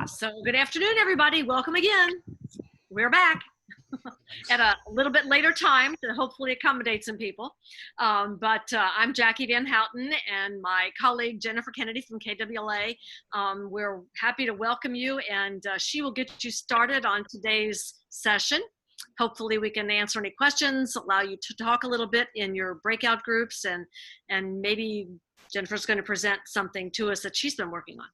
So good afternoon, everybody. Welcome again. We're back at a little bit later time to hopefully accommodate some people. I'm Jackie Van Houten and my colleague Jennifer Kennedy from KWLA. We're happy to welcome you, and she will get you started on today's session. Hopefully we can answer any questions, allow you to talk a little bit in your breakout groups, and maybe Jennifer's going to present something to us that she's been working on.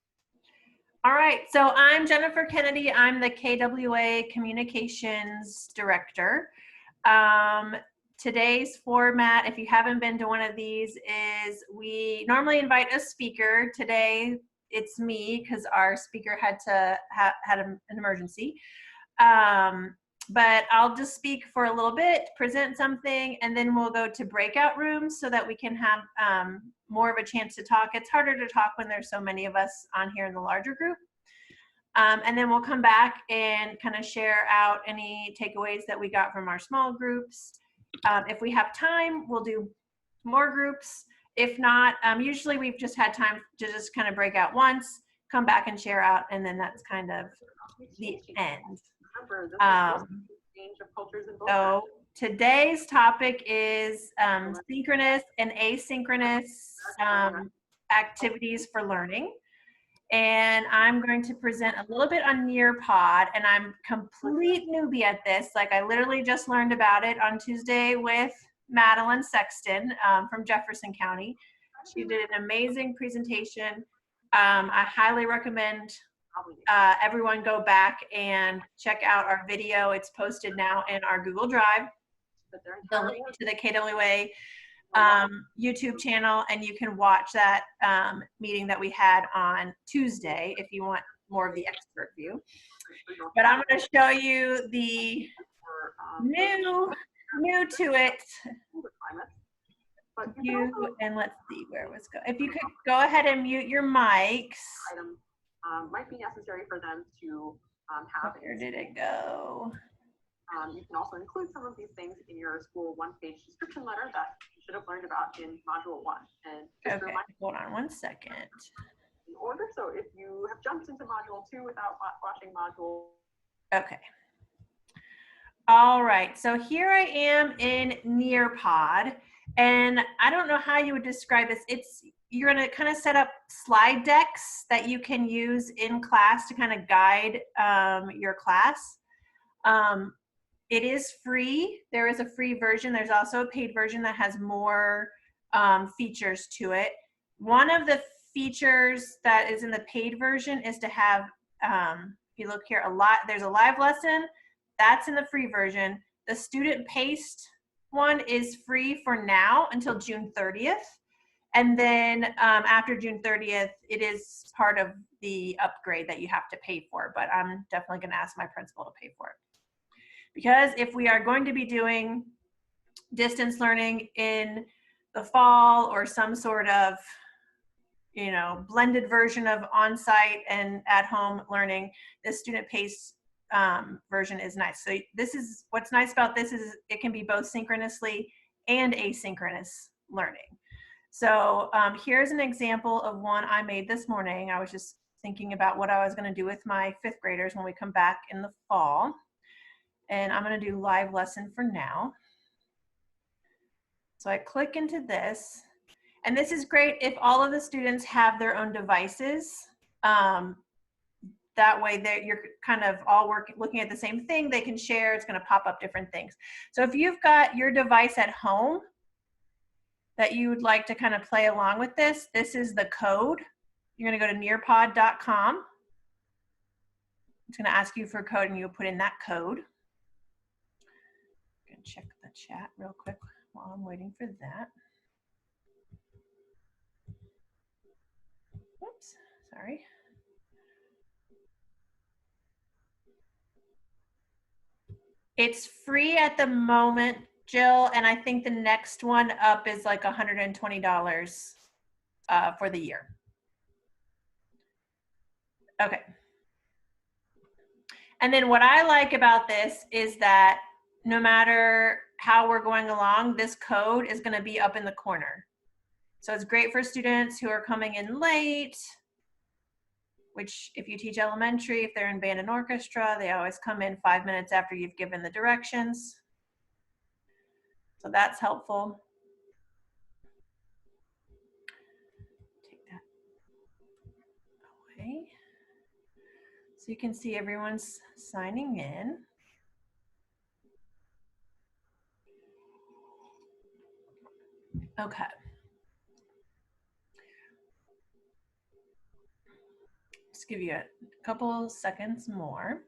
All right, so I'm Jennifer Kennedy. I'm the KWA Communications Director. Today's format, if you haven't been to one of these, is we normally invite a speaker. Today it's me because our speaker had an emergency. But I'll just speak for a little bit, present something, and then we'll go to breakout rooms so that we can have more of a chance to talk. It's harder to talk when there's so many of us on here in the larger group. And then we'll come back and kind of share out any takeaways that we got from our small groups. If we have time, we'll do more groups. If not, usually we've just had time to just kind of break out once, come back and share out, and then that's kind of the end. So today's topic is synchronous and asynchronous activities for learning. And I'm going to present a little bit on Nearpod, and I'm complete newbie at this. Like, I literally just learned about it on Tuesday with Madeline Sexton from Jefferson County. She did an amazing presentation. I highly recommend everyone go back and check out our video. It's posted now in our Google Drive, the link to the KWA YouTube channel, and you can watch that meeting that we had on Tuesday if you want more of the expert view. But I'm going to show you the new to it view, and let's see where it was going. If you could go ahead and mute your mics. Might be necessary for them to have. Where did it go? You can also include some of these things in your school one-page description letter that you should have learned about in Module 1. And just okay, hold on one second. In order, so if you have jumped into Module 2 without watching Module. Okay. All right, so here I am in Nearpod, and I don't know how you would describe this. You're going to kind of set up slide decks that you can use in class to kind of guide your class. It is free. There is a free version. There's also a paid version that has more features to it. One of the features that is in the paid version is to have, if you look here, there's a live lesson. That's in the free version. The student-paced one is free for now until June 30th. And then after June 30th, it is part of the upgrade that you have to pay for, but I'm definitely going to ask my principal to pay for it. Because if we are going to be doing distance learning in the fall or some sort of, blended version of on-site and at-home learning, the student-paced version is nice. So what's nice about this is it can be both synchronously and asynchronous learning. So here's an example of one I made this morning. I was just thinking about what I was going to do with my 5th graders when we come back in the fall. And I'm going to do live lesson for now. So I click into this. And this is great if all of the students have their own devices. That way you're kind of all looking at the same thing. They can share. It's going to pop up different things. So if you've got your device at home that you would like to kind of play along with this is the code. You're going to go to nearpod.com. It's going to ask you for a code, and you'll put in that code. I'm going to check the chat real quick while I'm waiting for that. Whoops, sorry. It's free at the moment, Jill, and I think the next one up is like $120 for the year. Okay. And then what I like about this is that no matter how we're going along, this code is going to be up in the corner. So it's great for students who are coming in late which if you teach elementary, if they're in band and orchestra, they always come in 5 minutes after you've given the directions. So that's helpful. Take that away. So you can see everyone's signing in. Okay. Just give you a couple seconds more.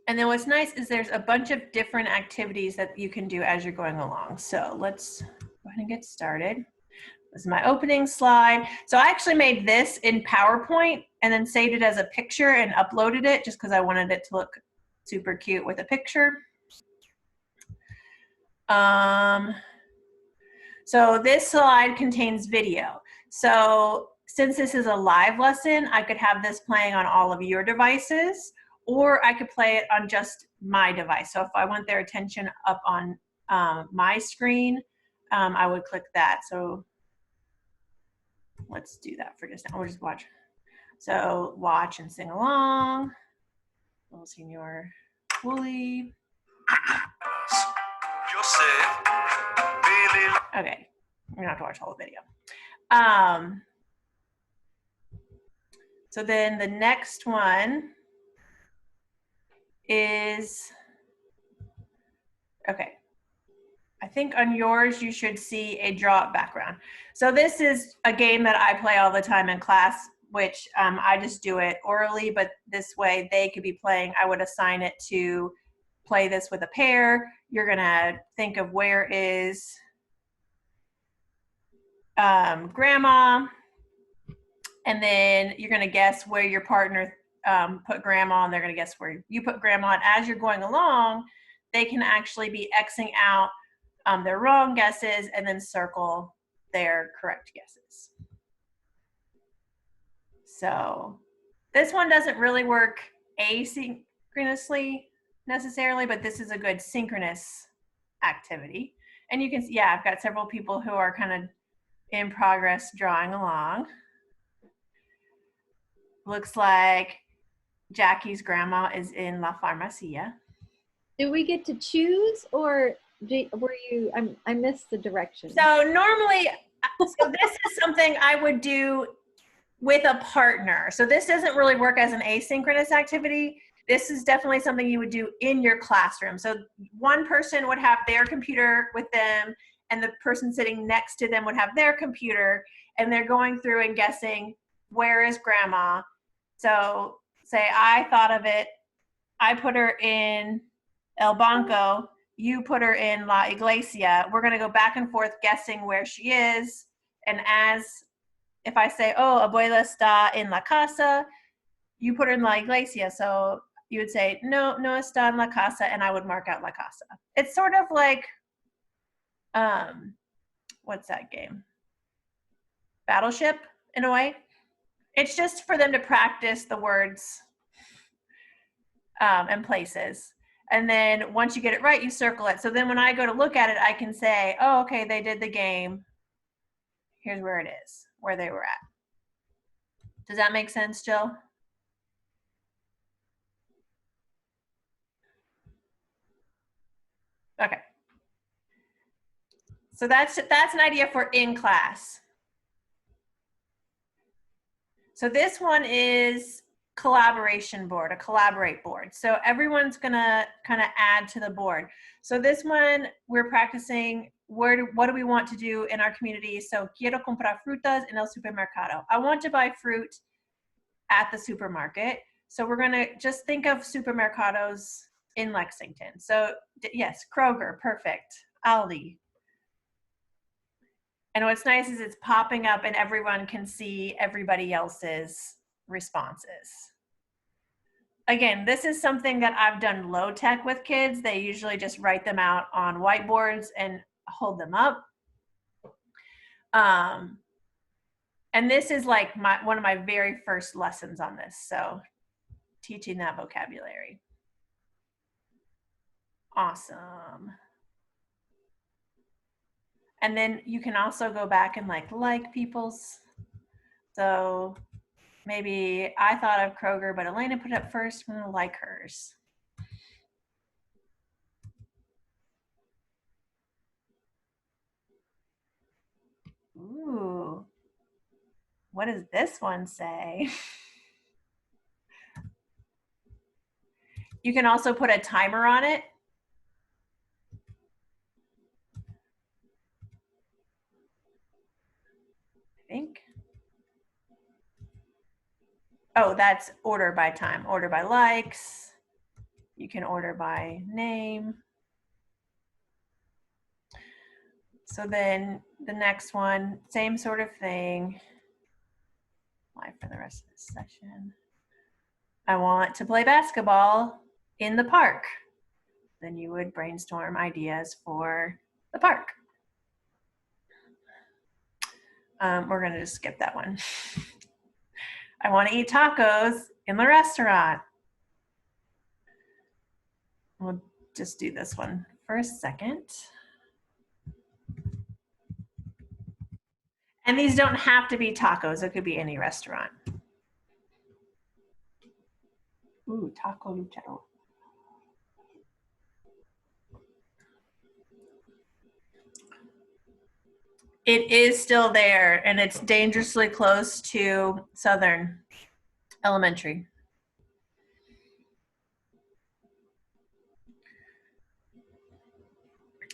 And then what's nice is there's a bunch of different activities that you can do as you're going along. So let's go ahead and get started. This is my opening slide. So I actually made this in PowerPoint and then saved it as a picture and uploaded it just because I wanted it to look super cute with a picture. So this slide contains video. So since this is a live lesson, I could have this playing on all of your devices, or I could play it on just my device. So if I want their attention up on my screen, I would click that. So let's do that for just now. We'll just watch. So watch and sing along. Little Senior Wooly. Okay, we're gonna have to watch the whole video. So then the next one is, okay. I think on yours you should see a draw-up background. So this is a game that I play all the time in class, which I just do it orally, but this way they could be playing. I would assign it to play this with a pair. You're gonna think of where is grandma, and then you're gonna guess where your partner put grandma, and they're gonna guess where you put grandma. And as you're going along, they can actually be Xing out their wrong guesses and then circle their correct guesses. So this one doesn't really work asynchronously necessarily, but this is a good synchronous activity. And you can see, yeah, I've got several people who are kind of in progress drawing along. Looks like Jackie's grandma is in La Farmacia. Do we get to choose, or were you, I missed the directions? So normally, so this is something I would do with a partner. So this doesn't really work as an asynchronous activity. This is definitely something you would do in your classroom. So one person would have their computer with them, and the person sitting next to them would have their computer, and they're going through and guessing, where is grandma? So say I thought of it, I put her in El Banco, you put her in La Iglesia. We're gonna go back and forth guessing where she is. And if I say, oh, abuela está en la casa, you put her in La Iglesia. So you would say, no, no está en la casa, and I would mark out la casa. It's sort of like, what's that game? Battleship, in a way. It's just for them to practice the words and places. And then once you get it right, you circle it. So then when I go to look at it, I can say, oh, okay, they did the game. Here's where it is, where they were at. Does that make sense, Jill? Okay. So that's an idea for in class. So this one is collaboration board, a collaborate board. So everyone's gonna kind of add to the board. So this one, we're practicing what do we want to do in our community. So quiero comprar frutas en el supermercado. I want to buy fruit at the supermarket. So we're gonna just think of supermercados in Lexington. So yes, Kroger, perfect, Aldi. And what's nice is it's popping up and everyone can see everybody else's responses. Again, this is something that I've done low tech with kids. They usually just write them out on whiteboards and hold them up. And this is like one of my very first lessons on this. So teaching that vocabulary. Awesome. And then you can also go back and like people's. So maybe I thought of Kroger, but Elena put it up first. I'm gonna like hers. Ooh, what does this one say? You can also put a timer on it. I think. Oh, that's order by time, order by likes. You can order by name. So then the next one, same sort of thing. Live for the rest of this session. I want to play basketball in the park. Then you would brainstorm ideas for the park. We're gonna just skip that one. I want to eat tacos in the restaurant. We'll just do this one for a second. And these don't have to be tacos. It could be any restaurant. Ooh, taco luchero. It is still there, and it's dangerously close to Southern Elementary.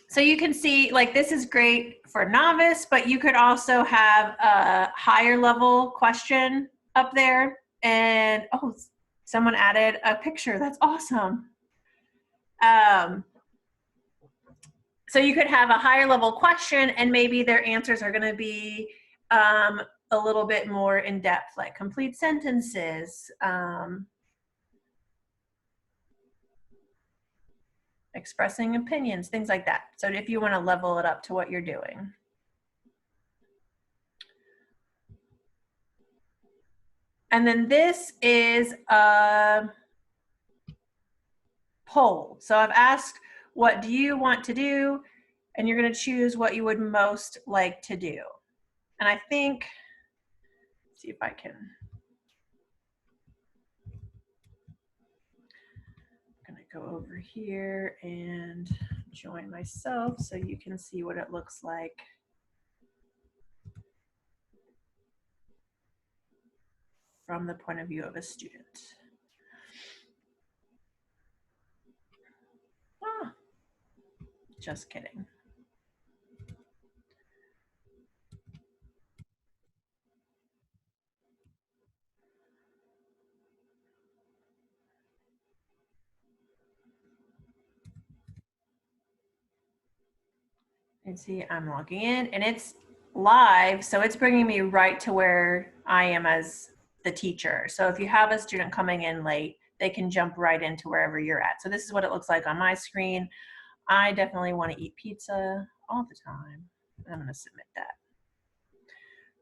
So you can see, like, this is great for novice, but you could also have a higher level question up there. And, oh, someone added a picture. That's awesome. So you could have a higher level question, and maybe their answers are going to be a little bit more in depth, like complete sentences, expressing opinions, things like that. So if you want to level it up to what you're doing. And then this is a poll. So I've asked, what do you want to do? And you're going to choose what you would most like to do. And I think, let's see if I can. I'm going to go over here and join myself so you can see what it looks like. From the point of view of a student. Ah, just kidding. And see, I'm logging in and it's live, so it's bringing me right to where I am as the teacher. So if you have a student coming in late, they can jump right into wherever you're at. So this is what it looks like on my screen. I definitely want to eat pizza all the time. I'm going to submit that.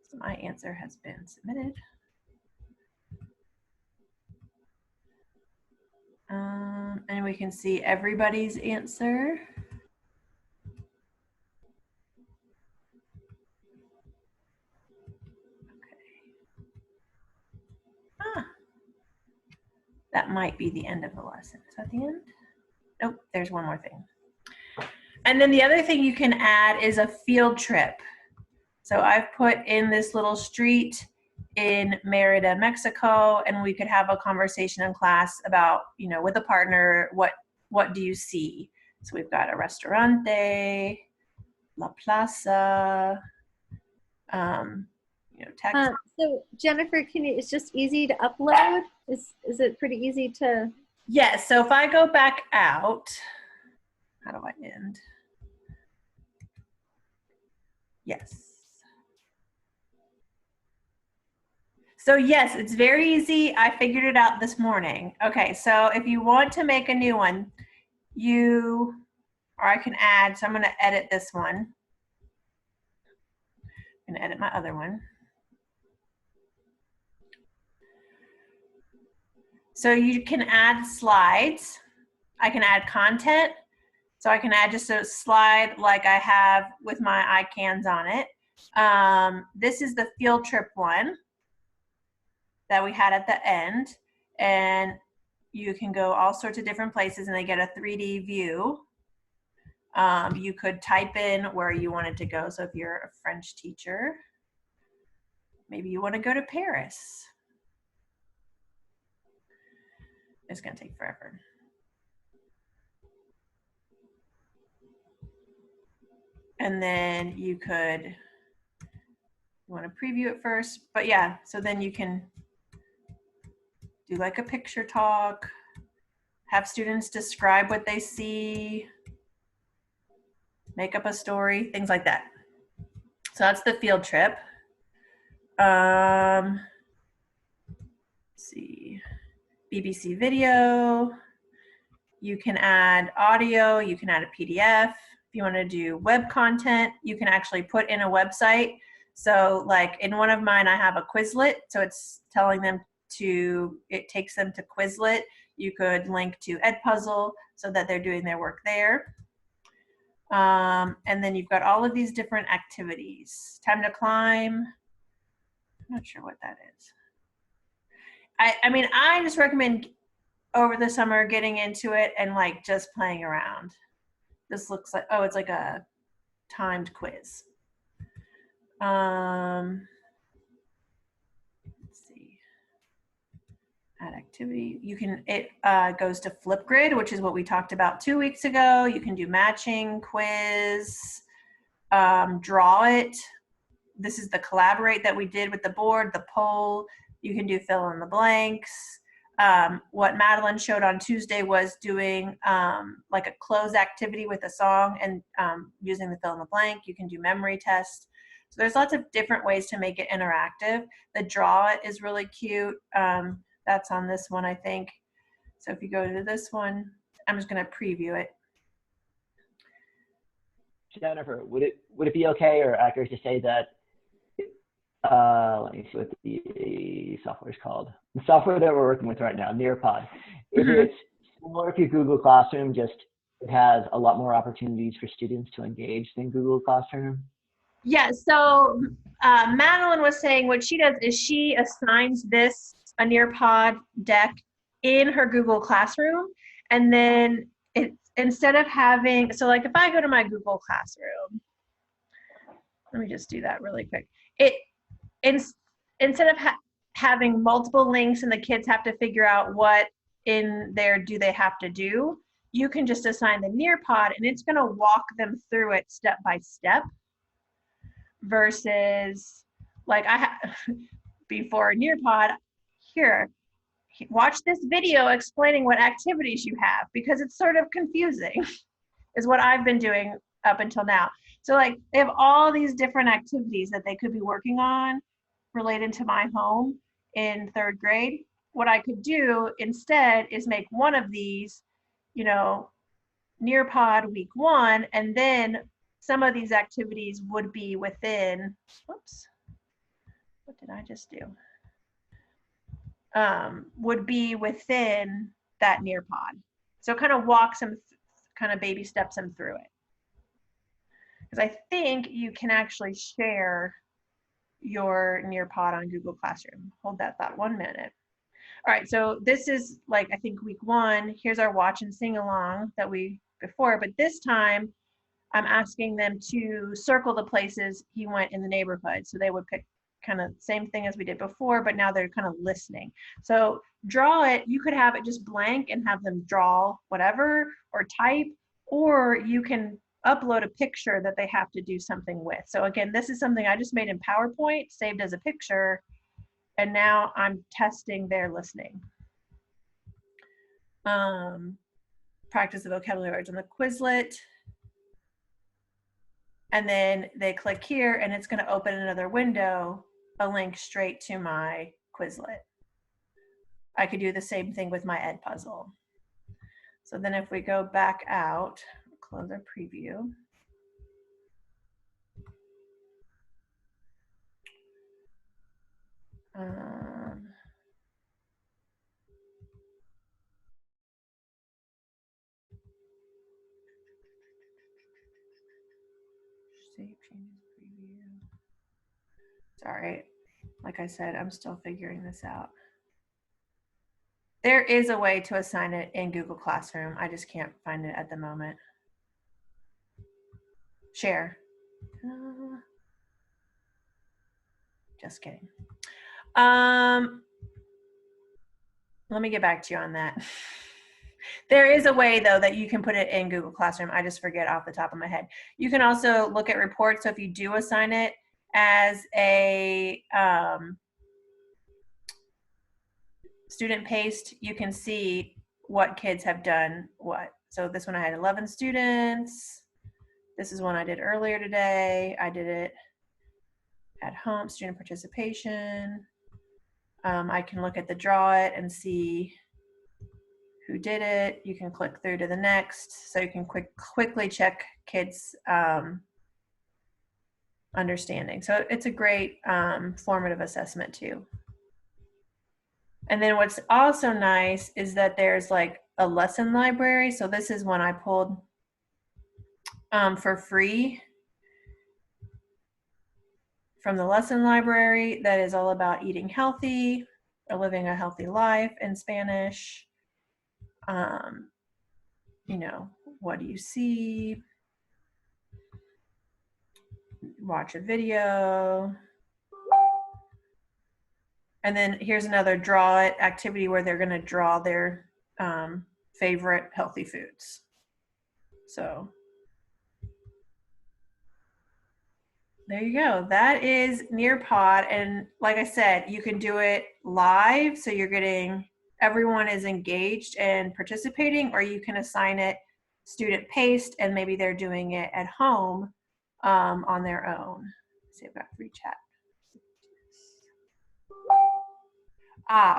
So my answer has been submitted. And we can see everybody's answer. That might be the end of the lesson. Is that the end? Nope, there's one more thing. And then the other thing you can add is a field trip. So I've put in this little street in Merida, Mexico, and we could have a conversation in class about, you know, with a partner, what do you see? So we've got a restaurante, La Plaza, you know, text. So Jennifer, it's just easy to upload? Is it pretty easy to? Yes, so if I go back out, how do I end? Yes. So yes, it's very easy. I figured it out this morning. Okay, so if you want to make a new one, or I can add, so I'm gonna edit this one. I'm gonna edit my other one. So you can add slides. I can add content. So I can add just a slide like I have with my icons on it. This is the field trip one. that we had at the end, and you can go all sorts of different places and they get a 3D view. You could type in where you wanted to go. So if you're a French teacher, maybe you want to go to Paris. It's going to take forever. And then you want to preview it first, but yeah, so then you can do like a picture talk, have students describe what they see, make up a story, things like that. So that's the field trip. Let's see, BBC video. You can add audio, you can add a PDF. If you want to do web content, you can actually put in a website. So like in one of mine, I have a Quizlet. So it's telling them it takes them to Quizlet. You could link to Edpuzzle so that they're doing their work there. And then you've got all of these different activities. Time to climb. I'm not sure what that is. I mean, I just recommend over the summer getting into it and like just playing around. This looks like, oh, it's like a timed quiz. Let's see. Add activity. You can, it goes to Flipgrid, which is what we talked about 2 weeks ago. You can do matching, quiz, draw it. This is the collaborate that we did with the board, the poll. You can do fill in the blanks. What Madeline showed on Tuesday was doing like a close activity with a song and using the fill in the blank. You can do memory tests. So there's lots of different ways to make it interactive. The draw it is really cute. That's on this one, I think. So if you go to this one, I'm just going to preview it. Jennifer, would it be okay or accurate to say that, let me see what the software is called. The software that we're working with right now, Nearpod, if it's similar to Google Classroom, just it has a lot more opportunities for students to engage than Google Classroom? Yeah, so Madeline was saying what she does is she assigns this a Nearpod deck in her Google Classroom, and then instead of having, so like if I go to my Google Classroom, let me just do that really quick. Instead of having multiple links and the kids have to figure out what in there do they have to do, you can just assign the Nearpod and it's going to walk them through it step by step. Versus like before Nearpod, here, watch this video explaining what activities you have, because it's sort of confusing is what I've been doing up until now. So like they have all these different activities that they could be working on related to my home in 3rd grade. What I could do instead is make one of these, you know, Nearpod week 1, and then some of these activities would be within, whoops, what did I just do? Would be within that Nearpod. So kind of walks them, kind of baby steps them through it. Because I think you can actually share your Nearpod on Google Classroom. Hold that thought 1 minute. All right, so this is like, I think week 1, here's our watch and sing along that we before, but this time I'm asking them to circle the places he went in the neighborhood. So they would pick kind of same thing as we did before, but now they're kind of listening. So draw it, you could have it just blank and have them draw whatever or type, or you can upload a picture that they have to do something with. So again, this is something I just made in PowerPoint, saved as a picture, and now I'm testing their listening. Practice the vocabulary words on the Quizlet. And then they click here and it's going to open another window, a link straight to my Quizlet. I could do the same thing with my Edpuzzle. So then if we go back out, close our preview. Save changes preview. Sorry, Like I said, I'm still figuring this out. There is a way to assign it in Google Classroom. I just can't find it at the moment. Share. Just kidding. Let me get back to you on that. There is a way though that you can put it in Google Classroom. I just forget off the top of my head. You can also look at reports. So if you do assign it as a student paced, you can see what kids have done what. So this one I had 11 students. This is one I did earlier today. I did it at home, student participation. I can look at the draw it and see who did it. You can click through to the next, so you can quickly check kids' understanding. So it's a great formative assessment too. And then what's also nice is that there's like a lesson library. So this is one I pulled for free from the lesson library that is all about eating healthy or living a healthy life in Spanish. You know, what do you see? Watch a video. And then here's another draw it activity where they're going to draw their favorite healthy foods. So there you go. That is Nearpod. And like I said, you can do it live. So you're getting, everyone is engaged and participating, or you can assign it student paced and maybe they're doing it at home on their own. Let's see, I've got free chat.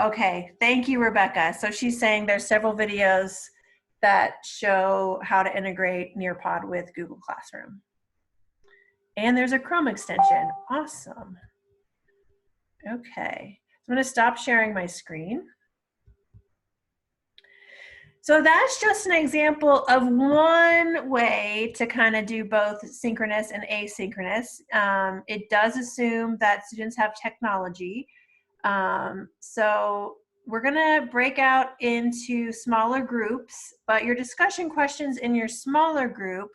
Okay. Thank you, Rebecca. So she's saying there's several videos that show how to integrate Nearpod with Google Classroom. And there's a Chrome extension. Awesome. Okay. So I'm going to stop sharing my screen. So that's just an example of one way to kind of do both synchronous and asynchronous. It does assume that students have technology. So we're going to break out into smaller groups, but your discussion questions in your smaller group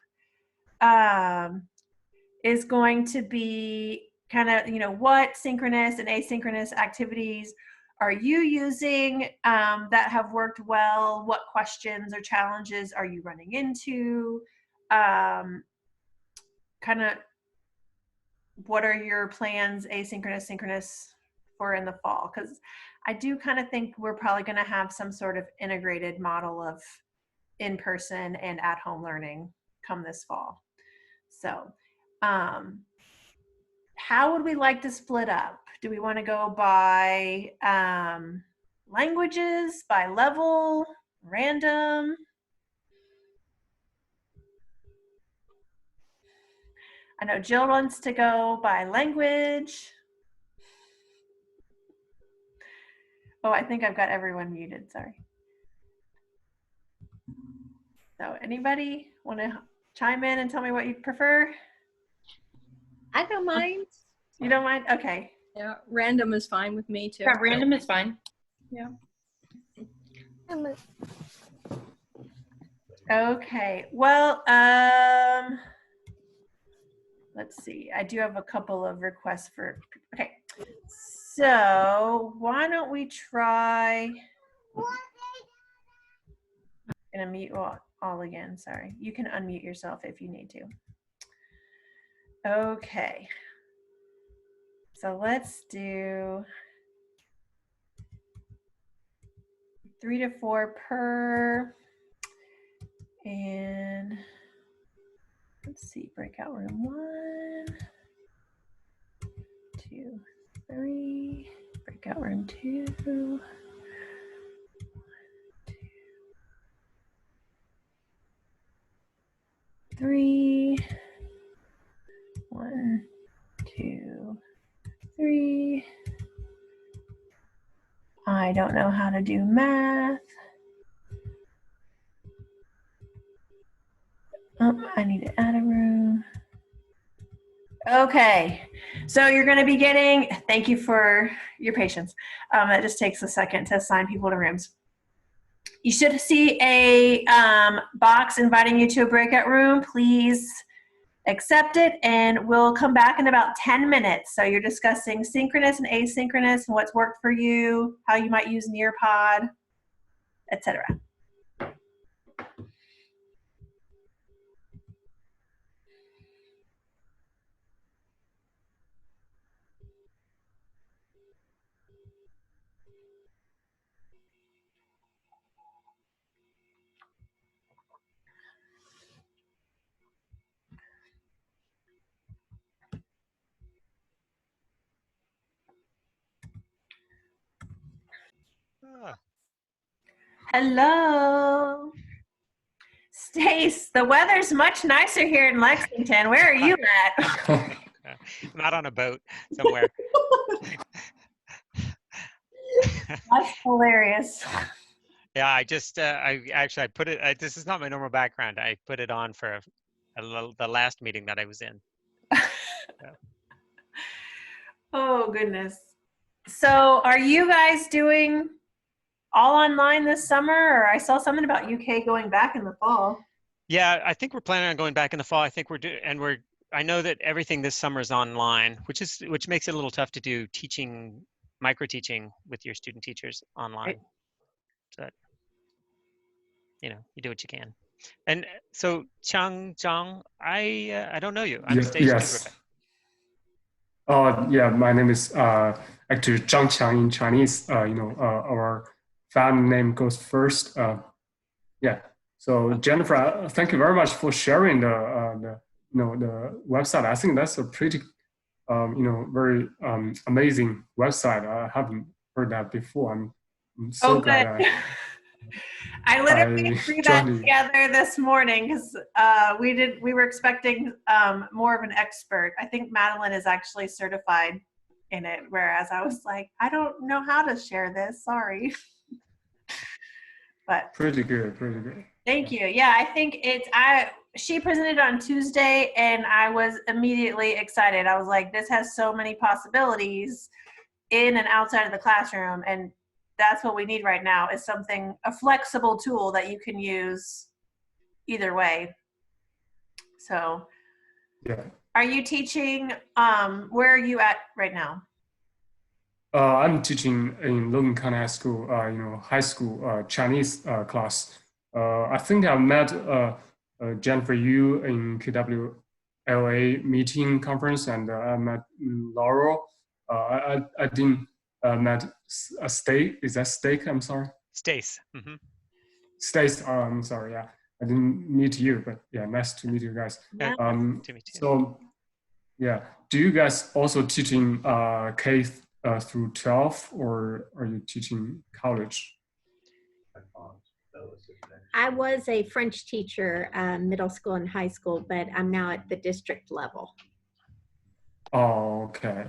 is going to be kind of, you know, what synchronous and asynchronous activities are you using that have worked well? What questions or challenges are you running into? Kind of what are your plans, asynchronous, synchronous, for in the fall? Because I do kind of think we're probably going to have some sort of integrated model of in-person and at-home learning come this fall. So how would we like to split up? Do we want to go by languages, by level, random? I know Jill wants to go by language. Oh, I think I've got everyone muted, sorry. So anybody want to chime in and tell me what you prefer? I don't mind. You don't mind? Okay. Yeah, random is fine with me too. Yeah, random is fine. Yeah. Okay. Well, let's see. I do have a couple of requests for, okay. So why don't we try, I'm gonna mute all again, sorry. You can unmute yourself if you need to. Okay. So let's do 3 to 4 per, and let's see, breakout room 1, 2, 3, breakout room 2, 1, 2, 3, 1, 2, 3. I don't know how to do math. Oh, I need to add a room. Okay, So you're going to be getting, thank you for your patience. It just takes a second to assign people to rooms. You should see a box inviting you to a breakout room. Please accept it, and we'll come back in about 10 minutes. So you're discussing synchronous and asynchronous and what's worked for you, how you might use Nearpod, etc. Hello. Stace, the weather's much nicer here in Lexington. Where are you at? I'm out on a boat somewhere. That's hilarious. Yeah, I just, I put it, this is not my normal background. I put it on for the last meeting that I was in. Oh, goodness. So are you guys doing all online this summer? Or I saw something about UK going back in the fall. Yeah, I think we're planning on going back in the fall. I think I know that everything this summer is online, which makes it a little tough to do micro teaching with your student teachers online. Right. But, you do what you can. And so Zhang, I don't know you. I'm Stace Yes. Yeah, my name is actually Zhang Qiang in Chinese. Our family name goes first. Yeah. So Jennifer, thank you very much for sharing the website. I think that's a pretty very amazing website. I haven't heard that before. I'm so glad. I literally threw that together this morning because we were expecting more of an expert. I think Madeline is actually certified in it, whereas I was like, I don't know how to share this. Sorry. But pretty good. Thank you. Yeah, I think she presented on Tuesday and I was immediately excited. I was like, this has so many possibilities in and outside of the classroom, and that's what we need right now is a flexible tool that you can use either way. So yeah. Are you teaching, where are you at right now? I'm teaching in Logan County High School, high school Chinese class. I think I met Jennifer Yu in KWLA meeting conference, and I met Laurel. I didn't met Steak. Is that Steak? I'm sorry. Stace. Mm-hmm. Stace. I'm sorry. Yeah, I didn't meet you, but yeah, nice to meet you guys. Yeah. To meet you. So yeah, do you guys also teaching K through 12, or are you teaching college? I was a French teacher, middle school and high school, but I'm now at the district level. Oh, okay.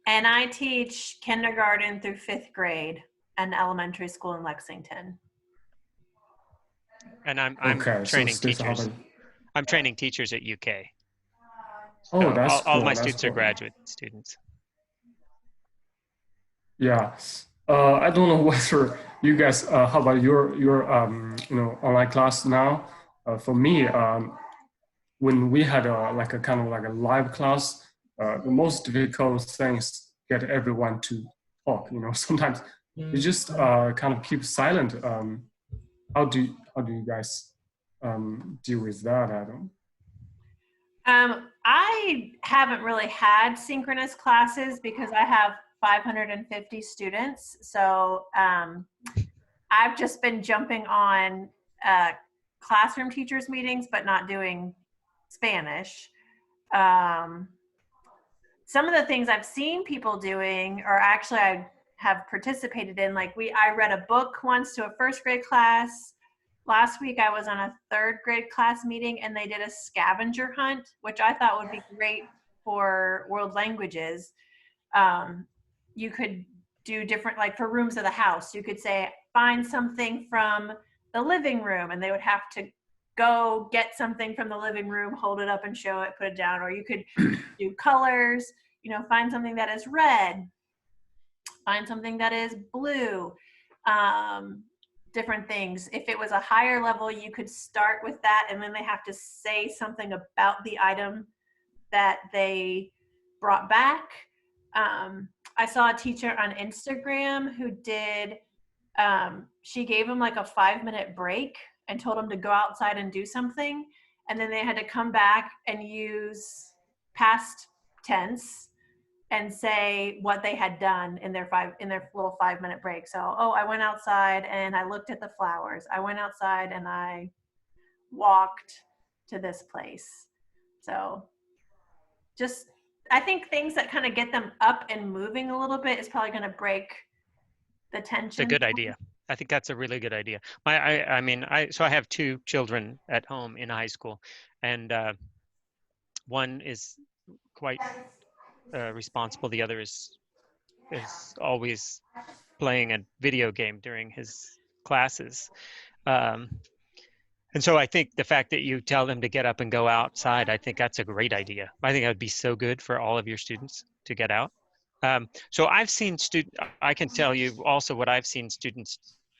And I teach kindergarten through 5th grade and elementary school in Lexington. And I'm okay, training so teachers. I'm training teachers at UK. Oh, so that's all cool. my that's students cool. are graduate students. Yeah, I don't know whether you guys. How about your online class now? For me, when we had a kind of like a live class, the most difficult thing is get everyone to talk. Sometimes you just kind of keep silent. How do you guys deal with that, Adam? I haven't really had synchronous classes because I have 550 students. So I've just been jumping on classroom teachers meetings, but not doing Spanish. Some of the things I've seen people doing, or actually I have participated in, like I read a book once to a 1st grade class. Last week I was on a 3rd grade class meeting and they did a scavenger hunt, which I thought would be great for world languages. You could do different, like for rooms of the house, you could say, find something from the living room, and they would have to go get something from the living room, hold it up and show it, put it down. Or you could do colors. find something that is red, find something that is blue, different things. If it was a higher level, you could start with that, and then they have to say something about the item that they brought back. I saw a teacher on Instagram who did, she gave them like a 5-minute break and told them to go outside and do something. And then they had to come back and use past tense and say what they had done in their little 5-minute break. So, oh, I went outside and I looked at the flowers. I went outside and I walked to this place. So just, I think things that kind of get them up and moving a little bit is probably going to break the tension. It's a good idea. I think that's a really good idea. So I have 2 children at home in high school, and one is quite responsible. The other is always playing a video game during his classes. And so I think the fact that you tell them to get up and go outside, I think that's a great idea. I think that would be so good for all of your students to get out. So I've seen I can tell you also what I've seen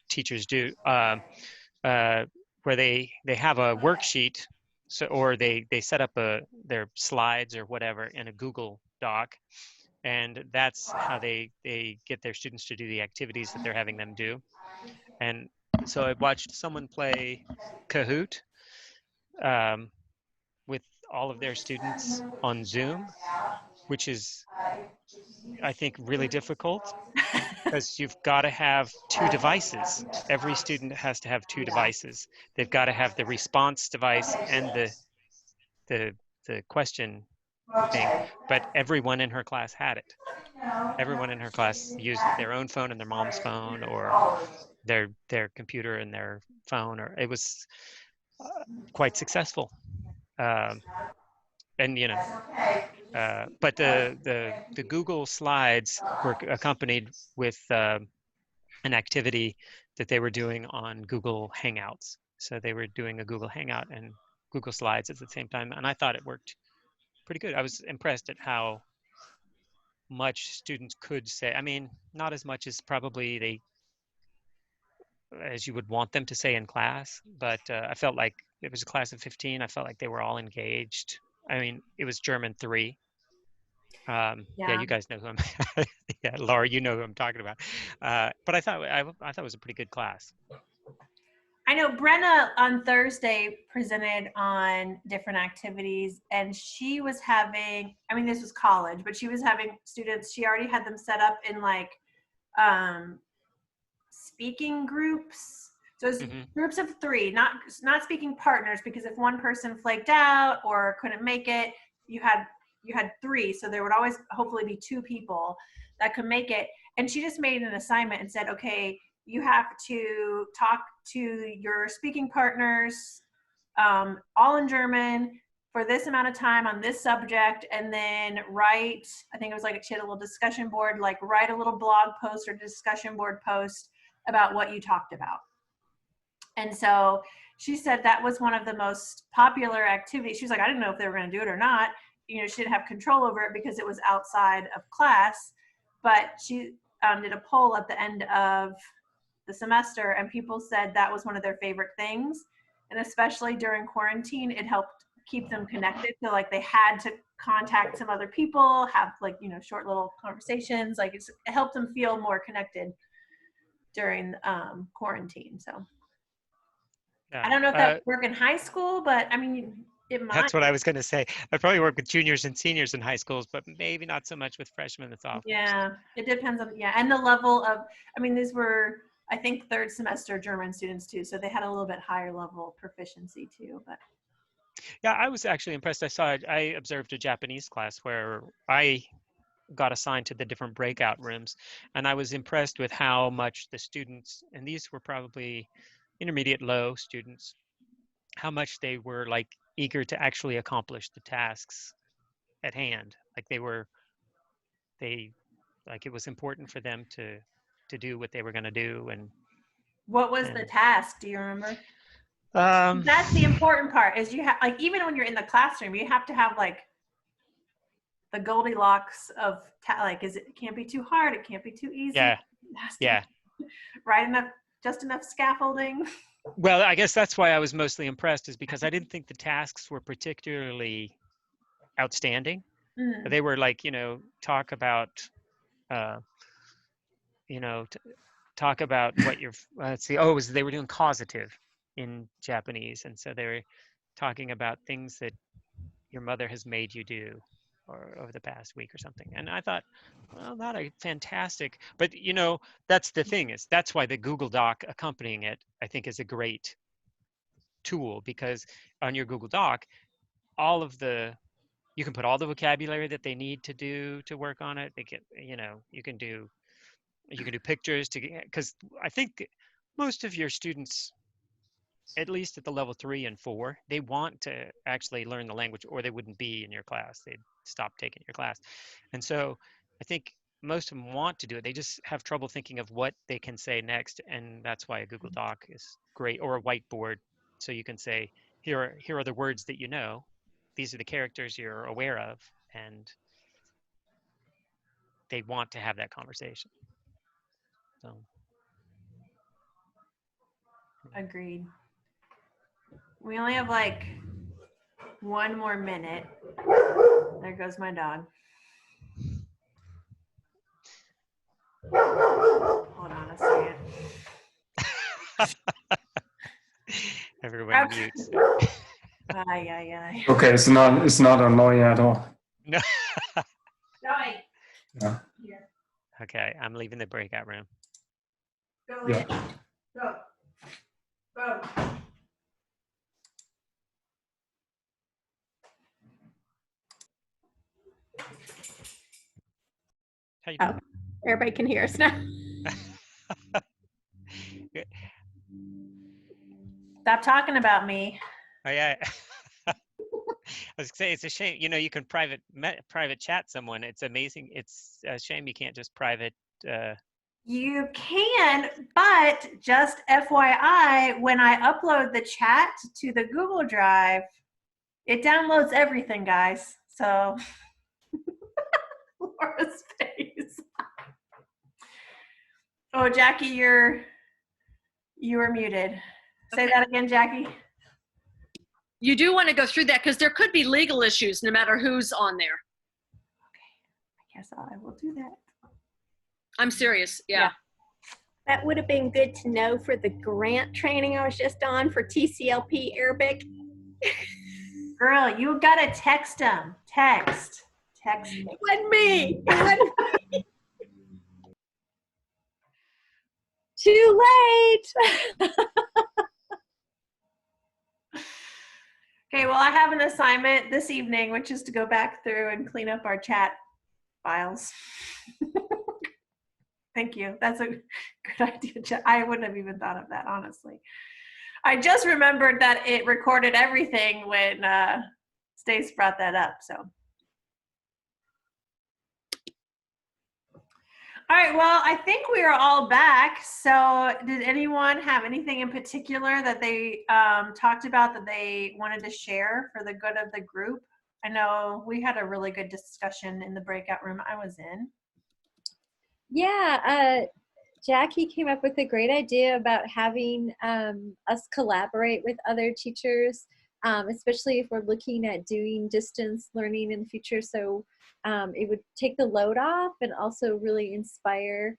teachers do, where they have a worksheet, or they set up their slides or whatever in a Google Doc, and that's how they get their students to do the activities that they're having them do. And so I watched someone play Kahoot with all of their students on Zoom, which is, I think, really difficult because you've got to have 2 devices. Every student has to have 2 devices. They've got to have the response device and the question thing, but everyone in her class had it. Everyone in her class used their own phone and their mom's phone, or their computer and their phone, or it was quite successful. And but the Google Slides were accompanied with an activity that they were doing on Google Hangouts. So they were doing a Google Hangout and Google Slides at the same time, and I thought it worked pretty good. I was impressed at how much students could say. I mean, not as much as probably as you would want them to say in class, but I felt like it was a class of 15. I felt like they were all engaged. I mean, it was German 3. Yeah, you guys know who I'm. Yeah, Laura, you know who I'm talking about. But I thought it was a pretty good class. I know Brenna on Thursday presented on different activities, and she was having, I mean, this was college, but she was having students, she already had them set up in like speaking groups. So it's groups of 3, not speaking partners, because if one person flaked out or couldn't make it, you had 3. So there would always hopefully be 2 people that could make it. And she just made an assignment and said, okay, you have to talk to your speaking partners all in German for this amount of time on this subject, and then write, I think it was like she had a little discussion board, like write a little blog post or discussion board post about what you talked about. And so she said that was one of the most popular activities. She was like, I didn't know if they were going to do it or not. She didn't have control over it because it was outside of class, but she did a poll at the end of the semester, and people said that was one of their favorite things. And especially during quarantine, it helped keep them connected. So like they had to contact some other people, have like, short little conversations. Like it helped them feel more connected during quarantine. So yeah. I don't know if that would work in high school, but I mean, it might. That's what I was going to say. I probably work with juniors and seniors in high schools, but maybe not so much with freshmen and sophomores. Yeah, it depends on, and the level of, I mean, these were, I think, 3rd semester German students too, so they had a little bit higher level of proficiency too. But yeah, I was actually impressed. I observed a Japanese class where I got assigned to the different breakout rooms, and I was impressed with how much the students, and these were probably intermediate low students, how much they were like eager to actually accomplish the tasks at hand. Like it was important for them to do what they were going to do. And what was the task? Do you remember? That's the important part, is you have, like, even when you're in the classroom, you have to have like the Goldilocks of like, it can't be too hard, it can't be too easy. Yeah. It has to Yeah. be right enough, just enough scaffolding. Well, I guess that's why I was mostly impressed, is because I didn't think the tasks were particularly outstanding. Mm. They were like, talk about, talk about what you're, let's see, they were doing causative in Japanese. And so they were talking about things that your mother has made you do or over the past week or something. And I thought, well, that is fantastic. But, that's the thing, is that's why the Google Doc accompanying it, I think, is a great tool, because on your Google Doc, you can put all the vocabulary that they need to do to work on it. They get, you can do pictures because I think most of your students, at least at the level 3 and 4, they want to actually learn the language, or they wouldn't be in your class. They'd stop taking your class. And so I think most of them want to do it. They just have trouble thinking of what they can say next. And that's why a Google Doc is great, or a whiteboard. So you can say, here are the words that you know. These are the characters you're aware of. And they want to have that conversation. So. Agreed. We only have like 1 more minute. There goes my dog. Hold on a second. Everyone mutes. Aye. Okay, it's not annoying at all. No. Yeah. Okay, I'm leaving the breakout room. Go Yeah. Go. How you doing? Oh, everybody can hear us now. Stop talking about me. Oh yeah. I was gonna say, it's a shame. You can private chat someone. It's amazing. It's a shame you can't just private. You can, but just FYI, when I upload the chat to the Google Drive, it downloads everything, guys. So, Laura's face. Oh, Jackie, you were muted. Say Okay. that again, Jackie. You do want to go through that because there could be legal issues no matter who's on there. I guess I will do that. I'm serious. Yeah. That would have been good to know for the grant training I was just on for TCLP Arabic. Girl, you gotta text them. Text. It wasn't me. It wasn't me. Too late. Okay, well, I have an assignment this evening, which is to go back through and clean up our chat files. Thank you. That's a good idea. I wouldn't have even thought of that, honestly. I just remembered that it recorded everything when Stace brought that up. So, all right. Well, I think we are all back. So, did anyone have anything in particular that they talked about that they wanted to share for the good of the group? I know we had a really good discussion in the breakout room I was in. Yeah, Jackie came up with a great idea about having us collaborate with other teachers, especially if we're looking at doing distance learning in the future. So it would take the load off and also really inspire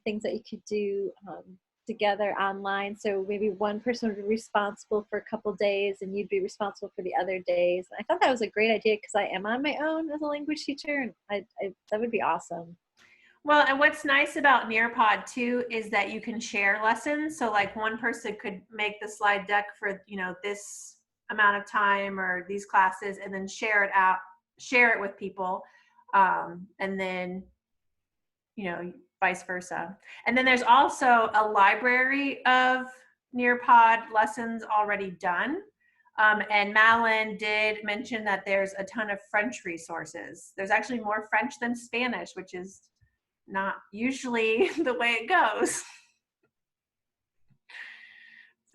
things that you could do together online. So maybe one person would be responsible for a couple days and you'd be responsible for the other days. I thought that was a great idea because I am on my own as a language teacher, and that would be awesome. Well, and what's nice about Nearpod too is that you can share lessons. So like one person could make the slide deck for, this amount of time or these classes, and then share it with people. And then, vice versa. And then there's also a library of Nearpod lessons already done. And Malin did mention that there's a ton of French resources. There's actually more French than Spanish, which is not usually the way it goes.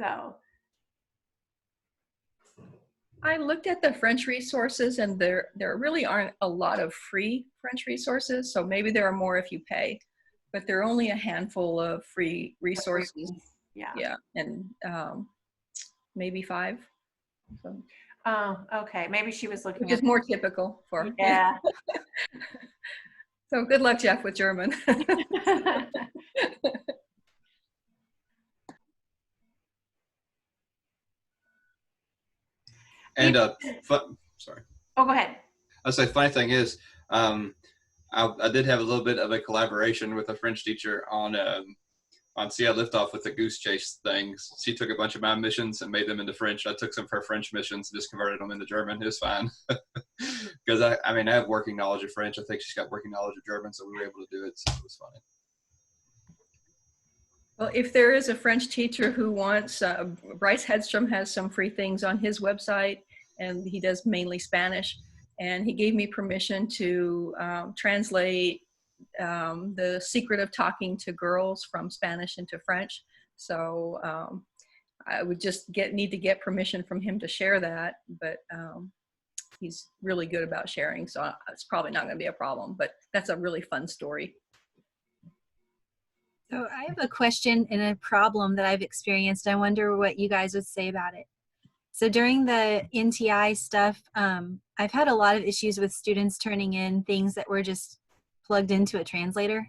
So, I looked at the French resources, and there really aren't a lot of free French resources. So maybe there are more if you pay, but there are only a handful of free resources. Yeah. Yeah, and maybe 5. So, Oh, okay. Maybe she was looking which is at. more typical for. Yeah. So good luck, Jeff, with German. And sorry. Oh, go ahead. I'll say funny thing is, I did have a little bit of a collaboration with a French teacher on Sea Liftoff with the goose chase things. She took a bunch of my missions and made them into French. I took some of her French missions and just converted them into German. It was fine. Because I mean, I have working knowledge of French. I think she's got working knowledge of German, so we were able to do it. So it was funny. Well, if there is a French teacher who wants, Bryce Hedstrom has some free things on his website, and he does mainly Spanish. And he gave me permission to translate The Secret of Talking to Girls from Spanish into French. So I would just need to get permission from him to share that. But he's really good about sharing, so it's probably not going to be a problem. But that's a really fun story. So I have a question and a problem that I've experienced. I wonder what you guys would say about it. So during the NTI stuff, I've had a lot of issues with students turning in things that were just plugged into a translator.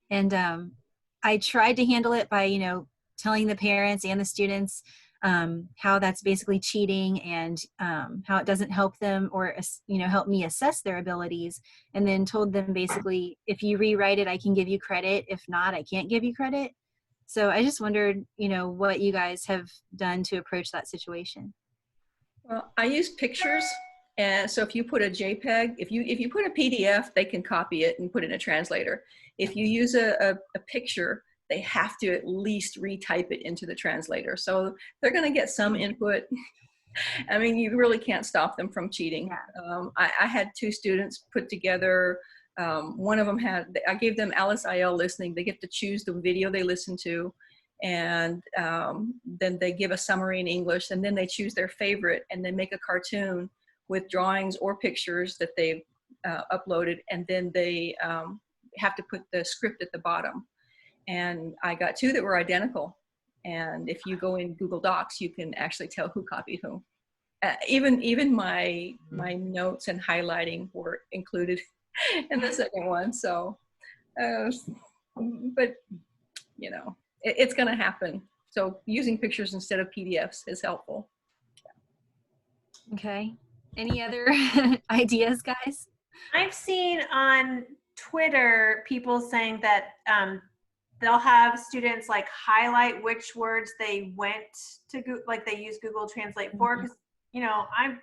And I tried to handle it by, telling the parents and the students how that's basically cheating and how it doesn't help them or, help me assess their abilities. And then told them basically, if you rewrite it, I can give you credit. If not, I can't give you credit. So I just wondered, what you guys have done to approach that situation. Well, I use pictures. And so if you put a JPEG, if you put a PDF, they can copy it and put it in a translator. If you use a picture, they have to at least retype it into the translator. So they're going to get some input. I mean, you really can't stop them from cheating. I had 2 students put together. One of them I gave them Alice IL listening. They get to choose the video they listen to. And then they give a summary in English, and then they choose their favorite and then make a cartoon with drawings or pictures that they've uploaded. And then they have to put the script at the bottom. And I got 2 that were identical. And if you go in Google Docs, you can actually tell who copied whom. Even my notes and highlighting were included in the second one. So, but it's going to happen. So using pictures instead of PDFs is helpful. Okay. Any other ideas, guys? I've seen on Twitter people saying that they'll have students like highlight which words they went to like they use Google Translate for, because I'm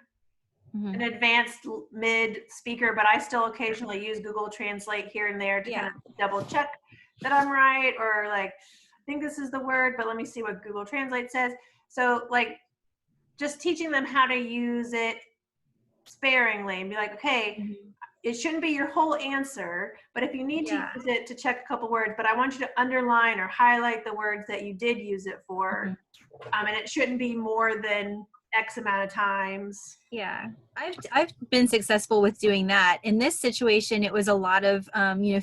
an advanced mid speaker, but I still occasionally use Google Translate here and there to kind of double check that I'm right, or like I think this is the word, but let me see what Google Translate says. So like just teaching them how to use it sparingly and be like, okay, it shouldn't be your whole answer, but if you need to use it to check a couple words, but I want you to underline or highlight the words that you did use it for. And it shouldn't be more than X amount of times. Yeah, I've been successful with doing that. In this situation, it was a lot of,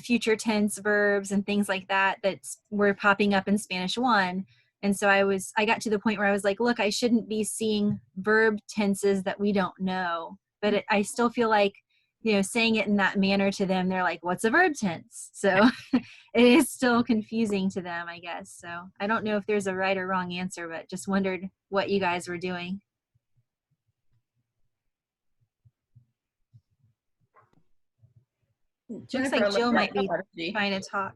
future tense verbs and things like that were popping up in Spanish 1. And so I got to the point where I was like, look, I shouldn't be seeing verb tenses that we don't know. But I still feel like, saying it in that manner to them, they're like, what's a verb tense? So it is still confusing to them, I guess. So I don't know if there's a right or wrong answer, but just wondered what you guys were doing. Looks like Jill might be trying to talk.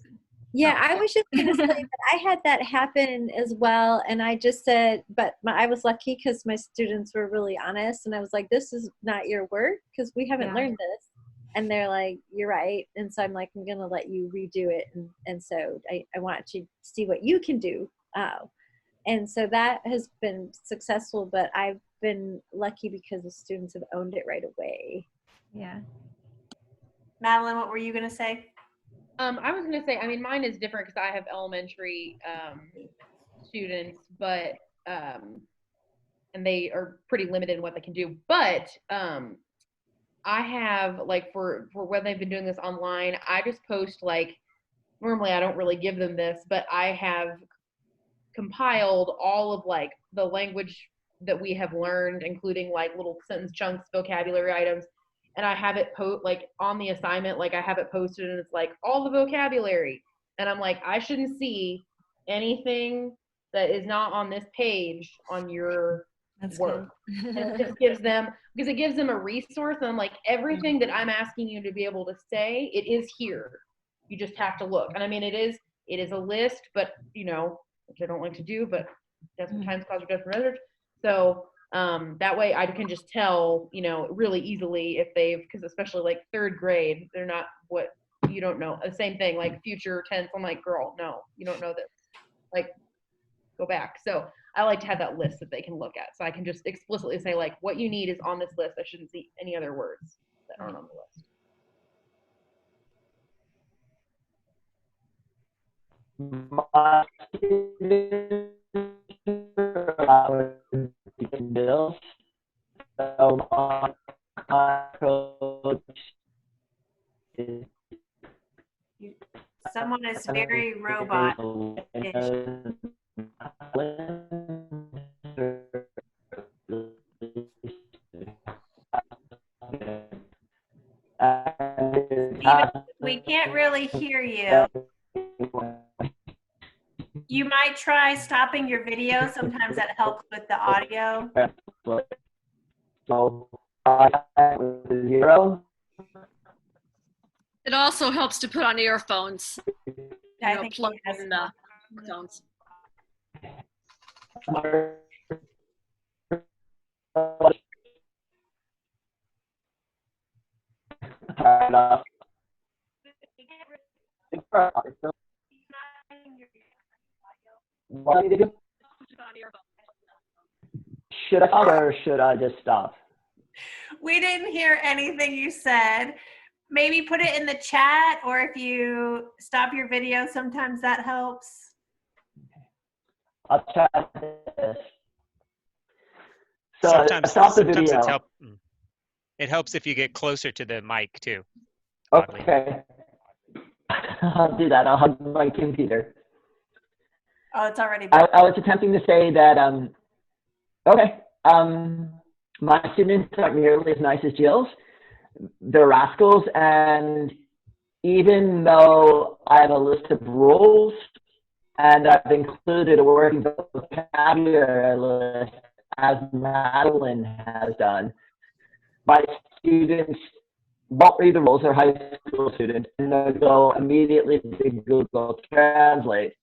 Yeah, I was just going to say that I had that happen as well. And I just said, but I was lucky because my students were really honest. And I was like, this is not your work because we haven't learned this. And they're like, you're right. And so I'm like, I'm going to let you redo it. And so I want you to see what you can do. And so that has been successful, but I've been lucky because the students have owned it right away. Yeah. Madeline, what were you going to say? I was going to say, I mean, mine is different because I have elementary students, but and they are pretty limited in what they can do. But I have, like, for when they've been doing this online, I just post, like, normally I don't really give them this, but I have compiled all of, like, the language that we have learned, including, like, little sentence chunks, vocabulary items, and I have it like on the assignment, like I have it posted, and it's like all the vocabulary, and I'm like, I shouldn't see anything that is not on this page on your work. And it just gives them, because it gives them a resource, and I'm like, everything that I'm asking you to be able to say, it is here. You just have to look. And I mean, it is a list, but, you know, which I don't like to do, but that's what times cause research. So that way I can just tell, you know, really easily if they've, because especially like third grade, they're not what you don't know. The same thing, like future tense. I'm like, girl, no, you don't know this. Like, go back. So I like to have that list that they can look at. So I can just explicitly say, like, what you need is on this list. I shouldn't see any other words that aren't on the list. Bills. So my approach is Someone is very robot. Steven, we can't really hear you. You might try stopping your video. Sometimes that helps with the audio. So, 0. It also helps to put on earphones. I think plug in the phones. What do you do? Should I stop or should I just stop? We didn't hear anything you said. Maybe put it in the chat, or if you stop your video, sometimes that helps. I'll try this. So sometimes video. It helps if you get closer to the mic too. Okay. I'll do that. I'll hug my computer. Oh, it's already. I was attempting to say that. My students aren't nearly as nice as Jill's. They're rascals, and even though I have a list of rules and I've included a working vocabulary list, as Madeline has done, my students won't read the rules. They're high school students, and they'll go immediately to Google Translate.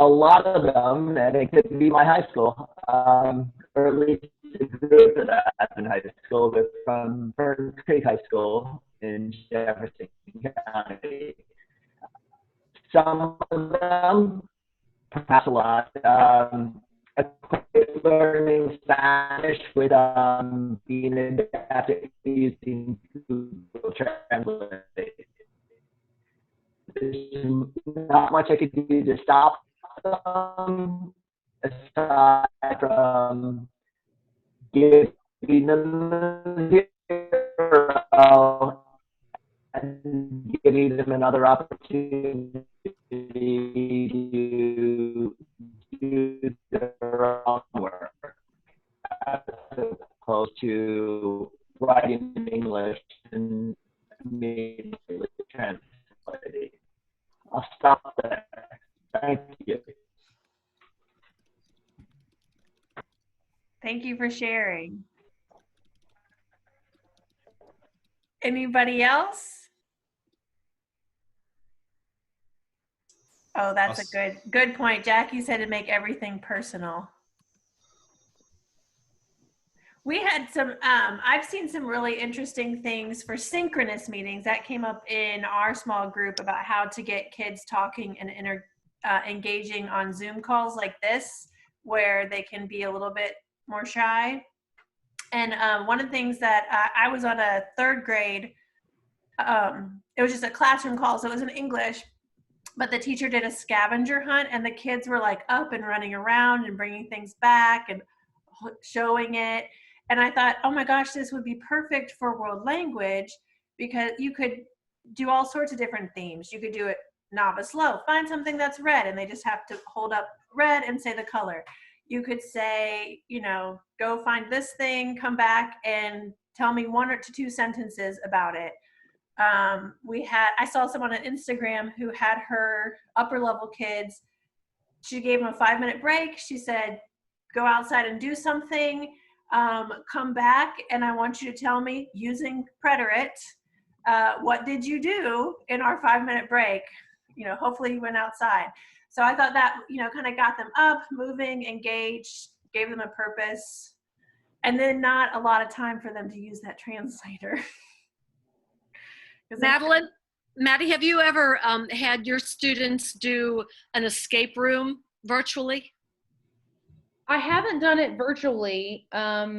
A lot of them, and it could be my high school, or at least a group that I have in high school, but from Burton Creek High School in Jefferson County. Some of them, perhaps a lot, learning Spanish with being adapted using Google Translate. There's not much I could do to stop them, aside from giving them a hero and giving them another opportunity to do their own work, as opposed to writing in English and immediately translating. I'll stop there. Thank you. Thank you for sharing. Anybody else? Oh, that's a good point. Jackie said to make everything personal. We had some, I've seen some really interesting things for synchronous meetings that came up in our small group about how to get kids talking and engaging on Zoom calls like this, where they can be a little bit more shy. And one of the things that I was on a third grade, it was just a classroom call, so it was in English, but the teacher did a scavenger hunt, and the kids were like up and running around and bringing things back and showing it. And I thought, oh my gosh, this would be perfect for world language, because you could do all sorts of different themes. You could do it novice low, find something that's red, and they just have to hold up red and say the color. You could say, you know, go find this thing, come back and tell me 1 or 2 sentences about it. I saw someone on Instagram who had her upper level kids. She gave them a 5-minute break. She said, go outside and do something, come back, and I want you to tell me using preterite, what did you do in our 5-minute break? You know, hopefully you went outside. So I thought that, you know, kind of got them up, moving, engaged, gave them a purpose, and then not a lot of time for them to use that translator. Maddie, have you ever had your students do an escape room virtually? I haven't done it virtually. I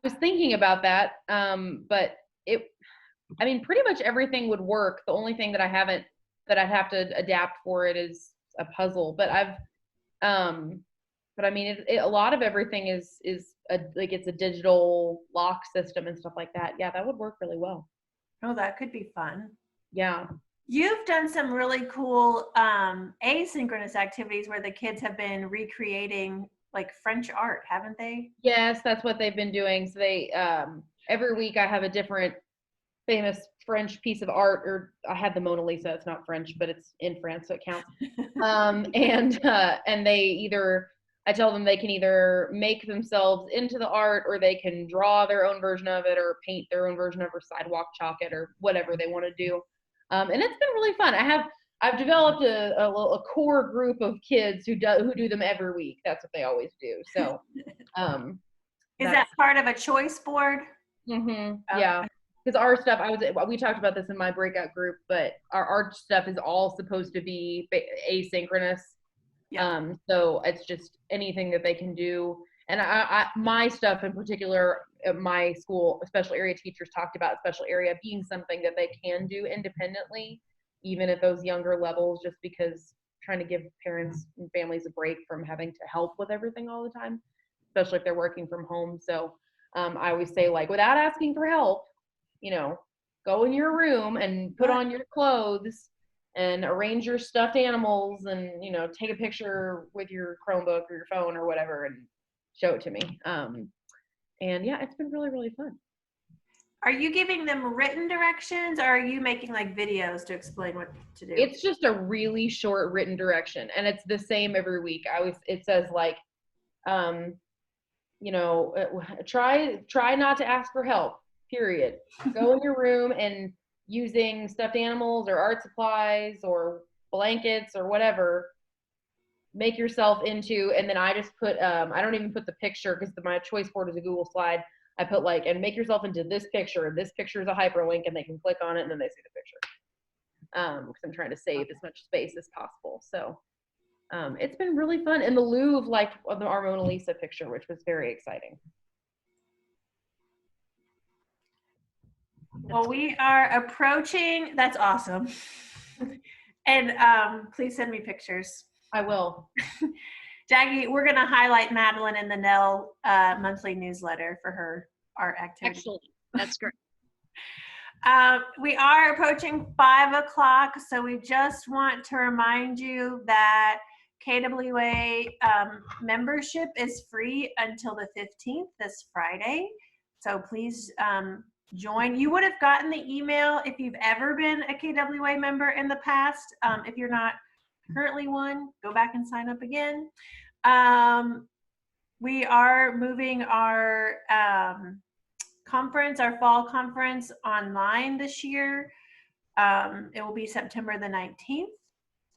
was thinking about that, but I mean, pretty much everything would work. The only thing that I'd have to adapt for it is a puzzle. But but I mean, a lot of everything is like it's a digital lock system and stuff like that. Yeah, that would work really well. Oh, that could be fun. Yeah. You've done some really cool asynchronous activities where the kids have been recreating like French art, haven't they? Yes, that's what they've been doing. So they every week I have a different famous French piece of art, or I had the Mona Lisa. It's not French, but it's in France, so it counts. And they either, I tell them they can either make themselves into the art, or they can draw their own version of it, or paint their own version of it, or sidewalk chalk it, or whatever they want to do. And it's been really fun. I've developed a core group of kids who do them every week. That's what they always do. So, is that part of a choice board? Mm-hmm. Yeah. Because our stuff, we talked about this in my breakout group, but our art stuff is all supposed to be asynchronous. Yeah. So it's just anything that they can do. And my stuff in particular at my school, special area teachers talked about special area being something that they can do independently, even at those younger levels, just because trying to give parents and families a break from having to help with everything all the time, especially if they're working from home. So I always say, like, without asking for help, you know, go in your room and put on your clothes and arrange your stuffed animals and, you know, take a picture with your Chromebook or your phone or whatever and show it to me. And yeah, it's been really, really fun. Are you giving them written directions, or are you making like videos to explain what to do? It's just a really short written direction, and it's the same every week. It says like, you know, try not to ask for help, period. Go in your room and using stuffed animals or art supplies or blankets or whatever, make yourself into, and then I just put, I don't even put the picture because my choice board is a Google slide. I put like, and make yourself into this picture. This picture is a hyperlink, and they can click on it and then they see the picture. Because I'm trying to save as much space as possible. So it's been really fun. And the Louvre liked our Mona Lisa picture, which was very exciting. Well, we are approaching, that's awesome. And please send me pictures. I will. Jacque, we're going to highlight Madeline in the Nell monthly newsletter for her art activity. Excellent. That's great. We are approaching 5 o'clock, so we just want to remind you that KWA membership is free until the 15th, this Friday. So please join. You would have gotten the email if you've ever been a KWA member in the past. If you're not currently one, go back and sign up again. We are moving our conference, our fall conference, online this year. It will be September the 19th,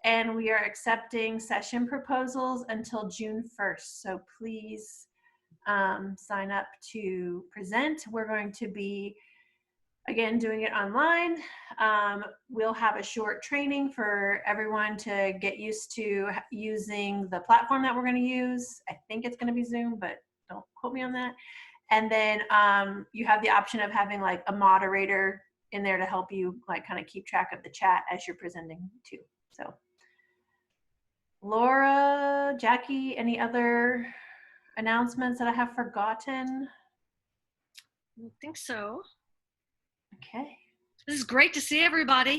and we are accepting session proposals until June 1st. So please sign up to present. We're going to be, again, doing it online. We'll have a short training for everyone to get used to using the platform that we're going to use. I think it's going to be Zoom, but don't quote me on that. And then you have the option of having like a moderator in there to help you like kind of keep track of the chat as you're presenting too. So Laura, Jacque, any other announcements that I have forgotten? I don't think so. Okay. This is great to see everybody.